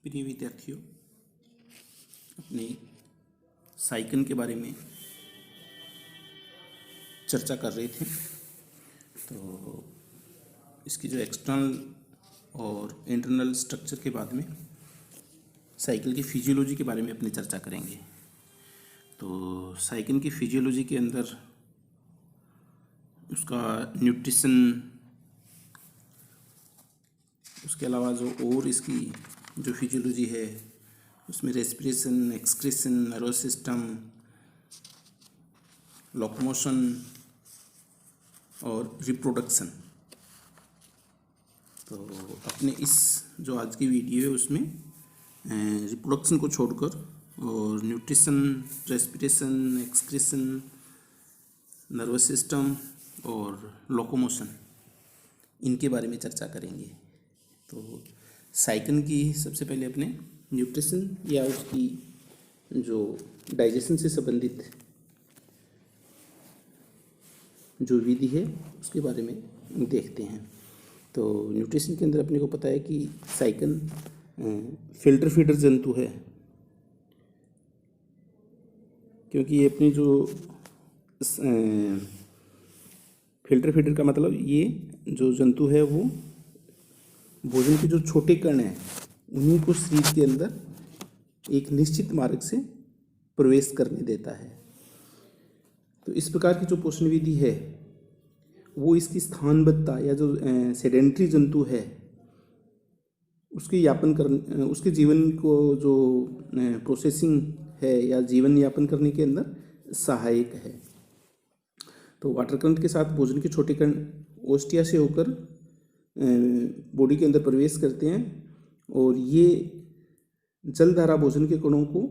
प्रिय विद्यार्थियों, अपने साइकिल के बारे में चर्चा कर रहे थे। तो इसकी जो एक्सटर्नल और इंटरनल स्ट्रक्चर के बाद में साइकिल की फिजियोलॉजी के बारे में अपनी चर्चा करेंगे। तो साइकिल की फिजियोलॉजी के अंदर उसका न्यूट्रिशन, उसके अलावा जो और इसकी जो फिजियोलॉजी है उसमें respiration, excretion, nervous system, locomotion और रिप्रोडक्शन। तो अपने इस जो आज की वीडियो है उसमें रिप्रोडक्शन को छोड़कर और nutrition, respiration, excretion, nervous system और लोकोमोशन, इनके बारे में चर्चा करेंगे। तो साइकिल की सबसे पहले अपने न्यूट्रिशन या उसकी जो डाइजेशन से संबंधित जो विधि है उसके बारे में देखते हैं। तो न्यूट्रिशन के अंदर अपने को पता है कि साइकिल फिल्टर फीडर जंतु है, क्योंकि ये अपनी जो फिल्टर फीडर का मतलब ये जो जंतु है वो भोजन के जो छोटे कण हैं उन्हीं को शरीर के अंदर एक निश्चित मार्ग से प्रवेश करने देता है। तो इस प्रकार की जो पोषण विधि है वो इसकी स्थानबद्धता या जो सेडेंट्री जंतु है उसके यापन कर उसके जीवन को जो प्रोसेसिंग है या जीवन यापन करने के अंदर सहायक है। तो वाटर करंट के साथ भोजन के छोटे कण ओस्टिया से होकर बॉडी के अंदर प्रवेश करते हैं और ये जलधारा भोजन के कणों को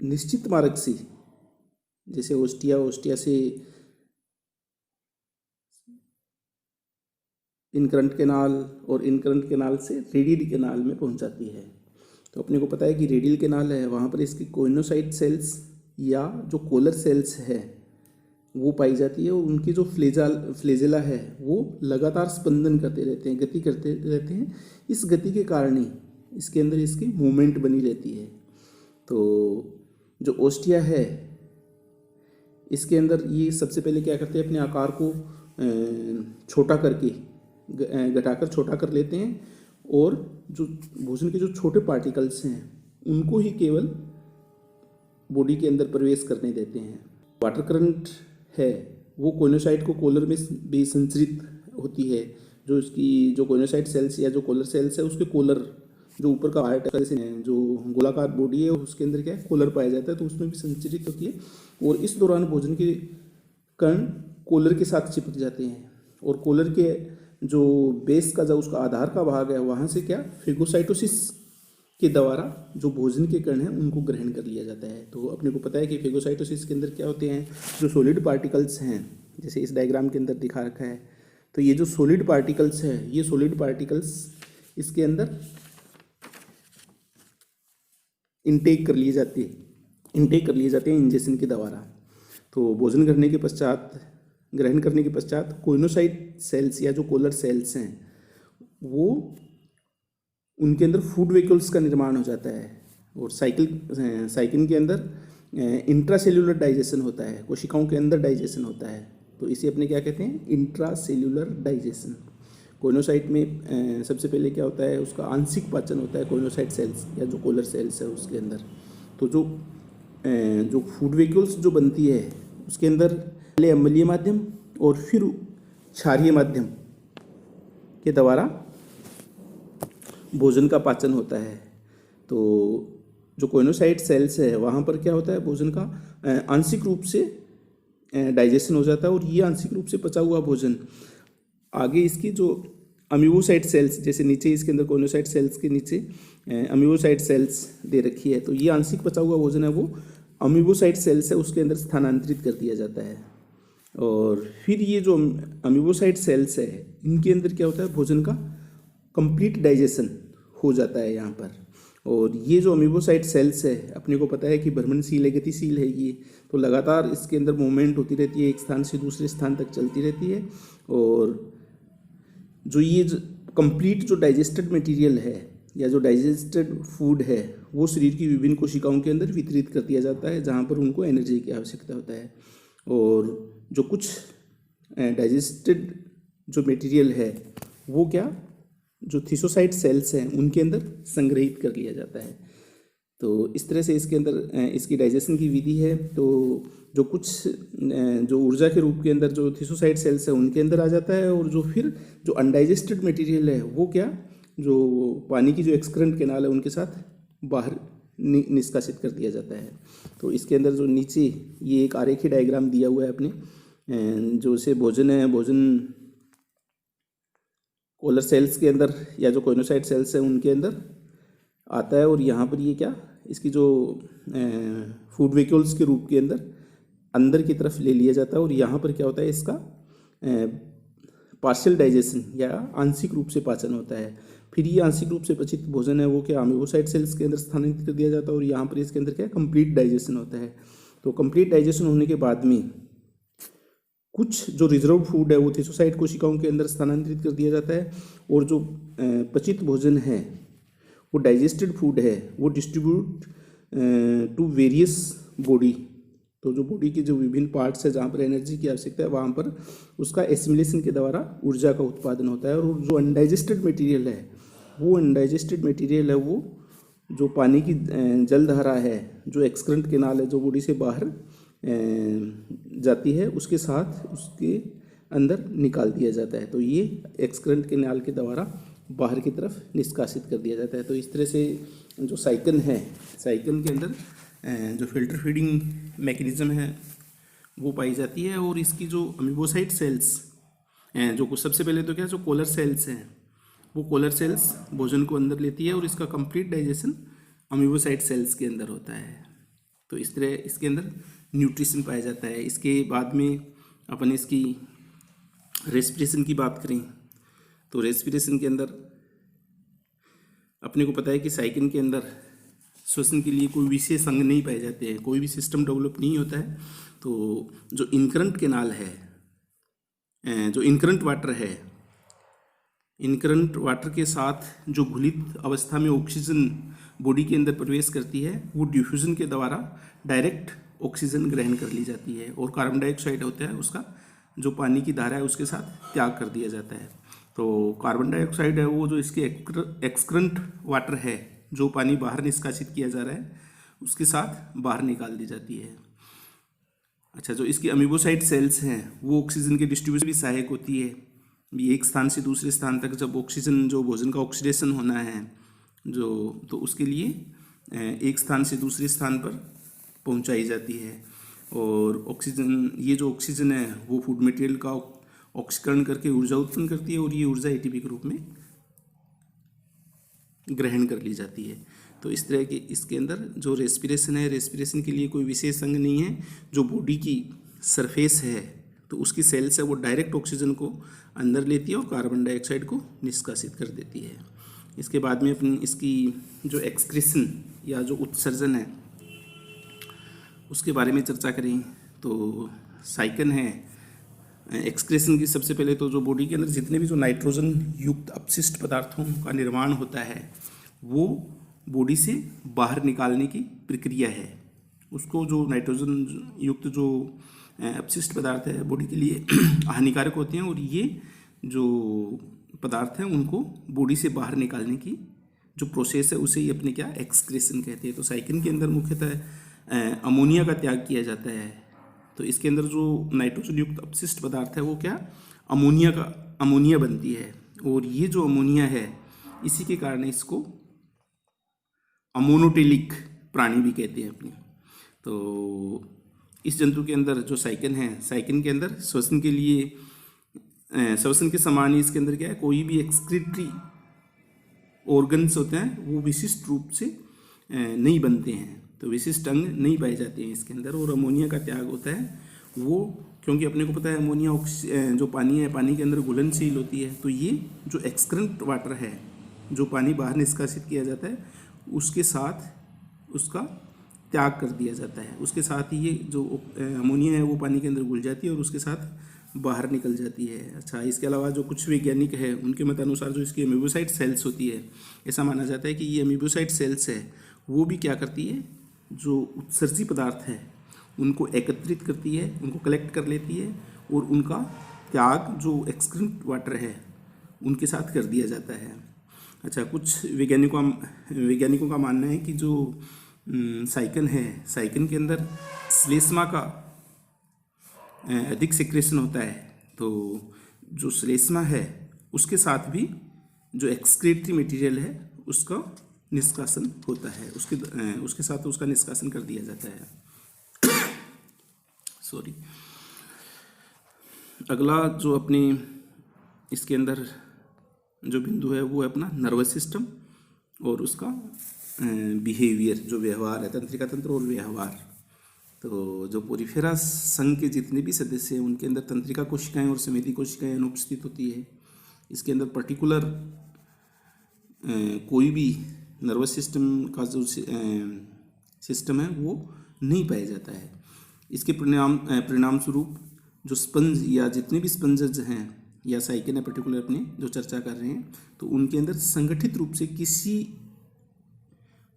निश्चित मार्ग से, जैसे ओस्टिया से इनकरंट कैनाल और इनकरंट कैनाल से रेडियल कैनाल में पहुंचाती है। तो अपने को पता है कि रेडियल कैनाल है, वहाँ पर इसकी कोइनोसाइट सेल्स या जो कोलर सेल्स है वो पाई जाती है और उनकी जो फ्लेजेला है वो लगातार स्पंदन करते रहते हैं, गति करते रहते हैं। इस गति के कारण ही इसके अंदर इसकी मूवमेंट बनी रहती है। तो जो ओस्टिया है इसके अंदर ये सबसे पहले क्या करते हैं, अपने आकार को छोटा करके घटाकर छोटा कर लेते हैं और जो भोजन के जो छोटे पार्टिकल्स हैं उनको ही केवल बॉडी के अंदर प्रवेश करने देते हैं। वाटर करंट है वो कोइनोसाइट को कोलर में भी संचरित होती है। जो इसकी जो कोइनोसाइट सेल्स या जो कोलर सेल्स है उसके कोलर जो ऊपर का पार्ट है, जो गोलाकार बॉडी है उसके अंदर क्या है, कोलर पाया जाता है, तो उसमें भी संचरित होती है। और इस दौरान भोजन के कण कोलर के साथ चिपक जाते हैं और कोलर के जो बेस का जो उसका आधार का भाग है वहाँ से क्या फेगोसाइटोसिस के द्वारा जो भोजन के कण हैं उनको ग्रहण कर लिया जाता है। तो अपने को पता है कि फेगोसाइटोसिस के अंदर क्या होते हैं, जो सॉलिड पार्टिकल्स हैं, जैसे इस डायग्राम के अंदर दिखा रखा है। तो ये जो सॉलिड पार्टिकल्स है, ये सॉलिड पार्टिकल्स इसके अंदर इनटेक कर लिए जाते हैं इंजेक्शन के द्वारा। तो भोजन करने के पश्चात, ग्रहण करने के पश्चात कोइनोसाइट सेल्स या जो कोलर सेल्स हैं वो उनके अंदर फूड वेहिकल्स का निर्माण हो जाता है। और साइकिल के अंदर इंट्रासेल्यूलर डाइजेशन होता है, कोशिकाओं के अंदर डाइजेशन होता है। तो इसे अपने क्या कहते हैं, इंट्रासेल्यूलर डाइजेशन। कोइनोसाइट में सबसे पहले क्या होता है, उसका आंशिक पाचन होता है कोइनोसाइट सेल्स या जो कोलर सेल्स है उसके अंदर। तो जो फूड वेहिकल्स जो बनती है उसके अंदर पहले अम्लीय माध्यम और फिर क्षारीय माध्यम के द्वारा भोजन का पाचन होता है। तो जो कोइनोसाइट सेल्स है वहाँ पर क्या होता है, भोजन का आंशिक रूप से डाइजेशन हो जाता है और ये आंशिक रूप से पचा हुआ भोजन आगे इसकी जो अमीबोसाइट सेल्स, जैसे नीचे इसके अंदर कोइनोसाइट सेल्स के नीचे अमीबोसाइट सेल्स दे रखी है, तो ये आंशिक पचा हुआ भोजन है वो अमीबोसाइट सेल्स है उसके अंदर स्थानांतरित कर दिया जाता है। और फिर ये जो अमीबोसाइट सेल्स है इनके अंदर क्या होता है, भोजन का कंप्लीट डाइजेशन हो जाता है यहाँ पर। और ये जो अमीबोसाइट सेल्स है अपने को पता है कि भ्रमणशील है, गतिशील है ये, तो लगातार इसके अंदर मूवमेंट होती रहती है, एक स्थान से दूसरे स्थान तक चलती रहती है। और जो ये कंप्लीट जो डाइजेस्टेड मटेरियल है या जो डाइजेस्टेड फूड है वो शरीर की विभिन्न कोशिकाओं के अंदर वितरित कर दिया जाता है, जहाँ पर उनको एनर्जी की आवश्यकता होता है। और जो कुछ डाइजेस्टेड जो मटेरियल है वो क्या, जो थिसोसाइट सेल्स हैं उनके अंदर संग्रहित कर लिया जाता है। तो इस तरह से इसके अंदर इसकी डाइजेशन की विधि है। तो जो कुछ जो ऊर्जा के रूप के अंदर जो थिसोसाइट सेल्स है उनके अंदर आ जाता है, और जो फिर जो अनडाइजेस्टेड मटेरियल है वो क्या, जो पानी की जो एक्सक्रेंट कैनाल है उनके साथ बाहर निष्कासित कर दिया जाता है। तो इसके अंदर जो नीचे ये एक आरेखीय डायग्राम दिया हुआ है अपने, जो से भोजन है, भोजन कोलर सेल्स के अंदर या जो कोइनोसाइट सेल्स हैं उनके अंदर आता है, और यहाँ पर ये क्या, इसकी जो फूड वेक्यूल्स के रूप के अंदर की तरफ ले लिया जाता है। और यहाँ पर क्या होता है, इसका पार्शियल डाइजेशन या आंशिक रूप से पाचन होता है। फिर ये आंशिक रूप से पचित भोजन है वो क्या, अमीबोसाइट सेल्स के अंदर स्थानांतरित कर दिया जाता है, और यहाँ पर इसके अंदर क्या, कंप्लीट डाइजेशन होता है। तो कंप्लीट डाइजेशन होने के बाद में कुछ जो रिजर्व फूड है वो थिसोसाइट कोशिकाओं के अंदर स्थानांतरित कर दिया जाता है, और जो पचित भोजन है वो डाइजेस्टेड फूड है वो डिस्ट्रीब्यूट टू वेरियस बॉडी। तो जो बॉडी के जो विभिन्न पार्ट्स है जहाँ पर एनर्जी की आवश्यकता है वहाँ पर उसका एसिमिलेशन के द्वारा ऊर्जा का उत्पादन होता है। और जो अनडाइजेस्टेड मटेरियल है वो जो पानी की जलधारा है, जो एक्सक्रेंट कैनाल है जो बॉडी से बाहर जाती है, उसके साथ उसके अंदर निकाल दिया जाता है। तो ये एक्सक्रेंट कैनाल के द्वारा बाहर की तरफ निष्कासित कर दिया जाता है। तो इस तरह से जो साइकिल है, साइकिल के अंदर जो फिल्टर फीडिंग मैकेनिज्म है वो पाई जाती है। और इसकी जो अमीबोसाइट सेल्स हैं, जो कुछ सबसे पहले तो क्या, जो कोलर सेल्स हैं वो कोलर सेल्स भोजन को अंदर लेती है, और इसका कंप्लीट डाइजेशन अमीबोसाइट सेल्स के अंदर होता है। तो इस तरह इसके अंदर न्यूट्रिशन पाया जाता है। इसके बाद में अपन इसकी रेस्पिरेशन की बात करें तो रेस्पिरेशन के अंदर अपने को पता है कि साइकिल के अंदर श्वसन के लिए कोई विशेष अंग नहीं पाए जाते हैं, कोई भी सिस्टम डेवलप नहीं होता है। तो जो इनकरंट कैनाल है, जो इनकरंट वाटर है, इनकरंट वाटर के साथ जो घुलित अवस्था में ऑक्सीजन बॉडी के अंदर प्रवेश करती है वो डिफ्यूजन के द्वारा डायरेक्ट ऑक्सीजन ग्रहण कर ली जाती है, और कार्बन डाइऑक्साइड होता है उसका जो पानी की धारा है उसके साथ त्याग कर दिया जाता है। तो कार्बन डाइऑक्साइड है वो जो इसके एक्सक्रंट वाटर है, जो पानी बाहर निष्कासित किया जा रहा है उसके साथ बाहर निकाल दी जाती है। अच्छा, जो इसकी अमीबोसाइट सेल्स हैं वो ऑक्सीजन के डिस्ट्रीब्यूशन भी सहायक होती है। एक स्थान से दूसरे स्थान तक जब ऑक्सीजन, जो भोजन का ऑक्सीडेशन होना है तो उसके लिए एक स्थान से दूसरे स्थान पर पहुंचाई जाती है। और ऑक्सीजन, ये जो ऑक्सीजन है वो फूड मटेरियल का ऑक्सीकरण करके ऊर्जा उत्पन्न करती है, और ये ऊर्जा एटीपी के रूप में ग्रहण कर ली जाती है। तो इस तरह के इसके अंदर जो रेस्पिरेशन है, रेस्पिरेशन के लिए कोई विशेष अंग नहीं है। जो बॉडी की सरफेस है तो उसकी सेल्स है वो डायरेक्ट ऑक्सीजन को अंदर लेती है और कार्बन डाइऑक्साइड को निष्कासित कर देती है। इसके बाद में अपनी इसकी जो एक्सक्रीशन या जो उत्सर्जन है उसके बारे में चर्चा करें तो साइकिल है एक्सक्रीशन की। सबसे पहले तो जो बॉडी के अंदर जितने भी जो नाइट्रोजन युक्त अपशिष्ट पदार्थों का निर्माण होता है वो बॉडी से बाहर निकालने की प्रक्रिया है। उसको जो नाइट्रोजन युक्त जो अपशिष्ट पदार्थ है बॉडी के लिए हानिकारक होते हैं, और ये जो पदार्थ हैं उनको बॉडी से बाहर निकालने की जो प्रोसेस है उसे ही अपने क्या एक्सक्रीशन कहते हैं। तो साइकिल के अंदर मुख्यतः अमोनिया का त्याग किया जाता है। तो इसके अंदर जो नाइट्रोजन युक्त अपशिष्ट पदार्थ है वो क्या अमोनिया बनती है, और ये जो अमोनिया है इसी के कारण इसको अमोनोटेलिक प्राणी भी कहते हैं अपने। तो इस जंतु के अंदर जो साइकिल है, साइकिल के अंदर श्वसन के लिए श्वसन के समान ही इसके अंदर क्या है, कोई भी एक्सक्रीटरी ऑर्गन्स होते हैं वो विशिष्ट रूप से नहीं बनते हैं, तो विशिष्ट अंग नहीं पाए जाते हैं इसके अंदर। और अमोनिया का त्याग होता है वो, क्योंकि अपने को पता है अमोनिया जो पानी है पानी के अंदर घुलनशील होती है। तो ये जो एक्सक्रेंट वाटर है जो पानी बाहर निष्कासित किया जाता है उसके साथ उसका त्याग कर दिया जाता है। उसके साथ ही ये जो अमोनिया है वो पानी के अंदर घुल जाती है और उसके साथ बाहर निकल जाती है। अच्छा, इसके अलावा जो कुछ वैज्ञानिक है उनके मत अनुसार जो इसकी एमीबोसाइट सेल्स होती है, ऐसा माना जाता है कि ये एमीबोसाइट सेल्स है वो भी क्या करती है, जो उत्सर्जी पदार्थ है उनको एकत्रित करती है, उनको कलेक्ट कर लेती है और उनका त्याग जो एक्सक्रीट वाटर है उनके साथ कर दिया जाता है। अच्छा, कुछ वैज्ञानिकों का मानना है कि जो साइकन है, साइकन के अंदर श्लेष्मा का अधिक सिक्रेशन होता है। तो जो श्लेष्मा है उसके साथ भी जो एक्सक्रीटरी मटेरियल है उसका निष्कासन होता है, उसके साथ उसका निष्कासन कर दिया जाता है। सॉरी। अगला जो अपनी इसके अंदर जो बिंदु है वो है अपना नर्वस सिस्टम और उसका बिहेवियर, जो व्यवहार है, तंत्रिका तंत्र और व्यवहार। तो जो पोरिफेरा संघ के जितने भी सदस्य हैं उनके अंदर तंत्रिका कोशिकाएं और संवेदी कोशिकाएं अनुपस्थित होती है। इसके अंदर पर्टिकुलर कोई भी नर्वस सिस्टम का जो सिस्टम है वो नहीं पाया जाता है। इसके परिणाम स्वरूप जो स्पंज या जितने भी स्पंजेज हैं या साइकिन है पर्टिकुलर अपने जो चर्चा कर रहे हैं, तो उनके अंदर संगठित रूप से किसी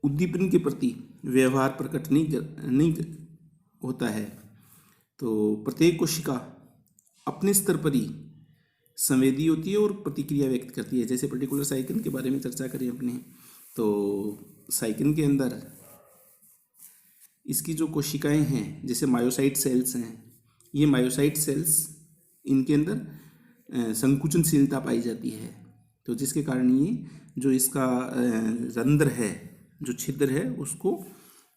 उद्दीपन के प्रति व्यवहार प्रकट नहीं होता है। तो प्रत्येक कोशिका अपने स्तर पर ही संवेदी होती है और प्रतिक्रिया व्यक्त करती है। जैसे पर्टिकुलर साइकिन के बारे में चर्चा करें अपने, तो साइकिन के अंदर इसकी जो कोशिकाएं हैं जैसे मायोसाइट सेल्स हैं, ये मायोसाइट सेल्स इनके अंदर संकुचनशीलता पाई जाती है। तो जिसके कारण ये जो इसका रंध्र है, जो छिद्र है, उसको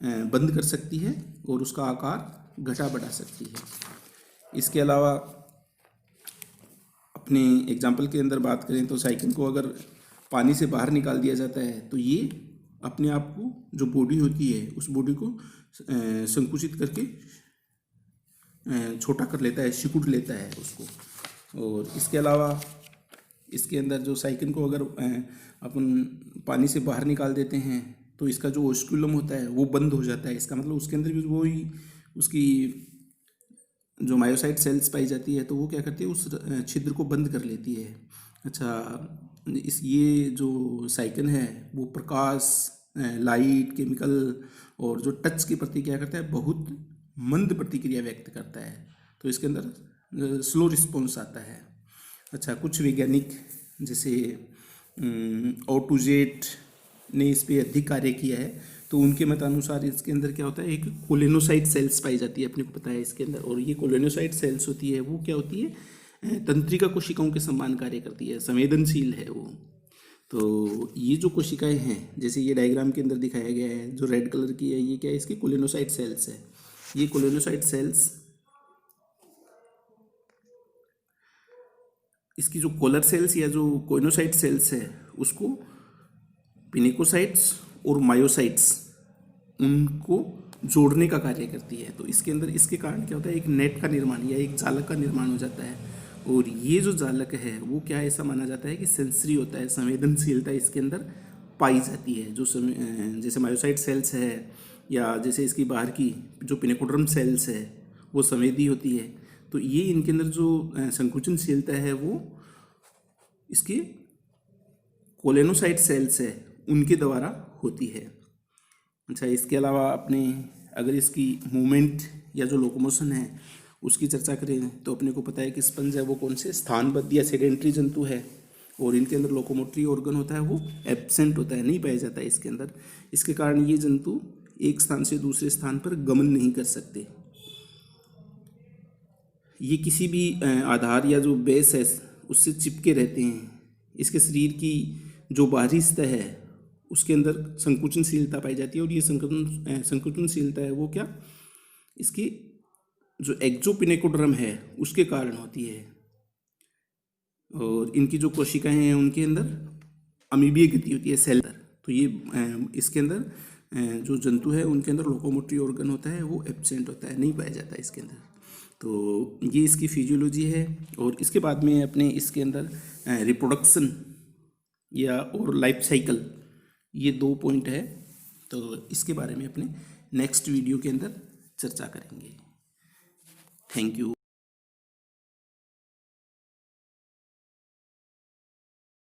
बंद कर सकती है और उसका आकार घटा बढ़ा सकती है। इसके अलावा अपने एग्जाम्पल के अंदर बात करें तो साइकिन को अगर पानी से बाहर निकाल दिया जाता है तो ये अपने आप को जो बॉडी होती है उस बॉडी को संकुचित करके छोटा कर लेता है, सिकुड़ लेता है उसको। और इसके अलावा इसके अंदर जो साइकिन को अगर अपन पानी से बाहर निकाल देते हैं तो इसका जो ओस्कुलम होता है वो बंद हो जाता है। इसका मतलब उसके अंदर भी वही उसकी जो मायोसाइट सेल्स पाई जाती है तो वो क्या करती है, उस छिद्र को बंद कर लेती है। अच्छा, ये जो साइकिन है वो प्रकाश, लाइट, केमिकल और जो टच के प्रति क्या करता है, बहुत मंद प्रतिक्रिया व्यक्त करता है। तो इसके अंदर स्लो रिस्पॉन्स आता है। अच्छा, कुछ वैज्ञानिक जैसे ऑटोजेट ने इस पर अधिक कार्य किया है, तो उनके मत अनुसार इसके अंदर क्या होता है, एक कोलेनोसाइट सेल्स पाई जाती है, अपने को पता है इसके अंदर। और ये कोलेनोसाइट सेल्स होती है वो क्या होती है, तंत्रिका कोशिकाओं के समान कार्य करती है, संवेदनशील है वो। तो ये जो कोशिकाएं हैं जैसे ये डायग्राम के अंदर दिखाया गया है, जो रेड कलर की है ये क्या है, इसकी कोलेनोसाइट सेल्स है। ये कोलेनोसाइट सेल्स इसकी जो कोलर सेल्स या जो कोइनोसाइट सेल्स है उसको पिनेकोसाइट्स और मायोसाइट्स उनको जोड़ने का कार्य करती है। तो इसके अंदर इसके कारण क्या होता है, एक नेट का निर्माण या एक जालक का निर्माण हो जाता है। और ये जो जालक है वो क्या है, ऐसा माना जाता है कि सेंसरी होता है, संवेदनशीलता इसके अंदर पाई जाती है। जो जैसे मायोसाइट सेल्स है या जैसे इसकी बाहर की जो पिनेकोडर्म सेल्स है वो संवेदी होती है। तो ये इनके अंदर जो संकुचनशीलता है वो इसके कोलेनोसाइट सेल्स है उनके द्वारा होती है। अच्छा, इसके अलावा अपने अगर इसकी मूवमेंट या जो लोकोमोशन है उसकी चर्चा करें तो अपने को पता है कि स्पंज है वो कौन से स्थानबद्ध या सेडेंट्री जंतु है और इनके अंदर लोकोमोटरी ऑर्गन होता है वो एब्सेंट होता है, नहीं पाया जाता है इसके अंदर। इसके कारण ये जंतु एक स्थान से दूसरे स्थान पर गमन नहीं कर सकते। ये किसी भी आधार या जो बेस है उससे चिपके रहते हैं। इसके शरीर की जो बाहरी सतह है उसके अंदर संकुचनशीलता पाई जाती है और ये संकुचनशीलता है वो क्या, इसकी जो एक्सोपिनेकोडर्म है उसके कारण होती है। और इनकी जो कोशिकाएं हैं उनके अंदर अमीबीय गति होती है, सेल। तो ये इसके अंदर जो जंतु है उनके अंदर लोकोमोटरी ऑर्गन होता है वो एब्सेंट होता है, नहीं पाया जाता इसके अंदर। तो ये इसकी फिजियोलॉजी है। और इसके बाद में अपने इसके अंदर रिप्रोडक्शन या और लाइफ साइकिल, ये 2 पॉइंट है। तो इसके बारे में अपने नेक्स्ट वीडियो के अंदर चर्चा करेंगे। Thank you.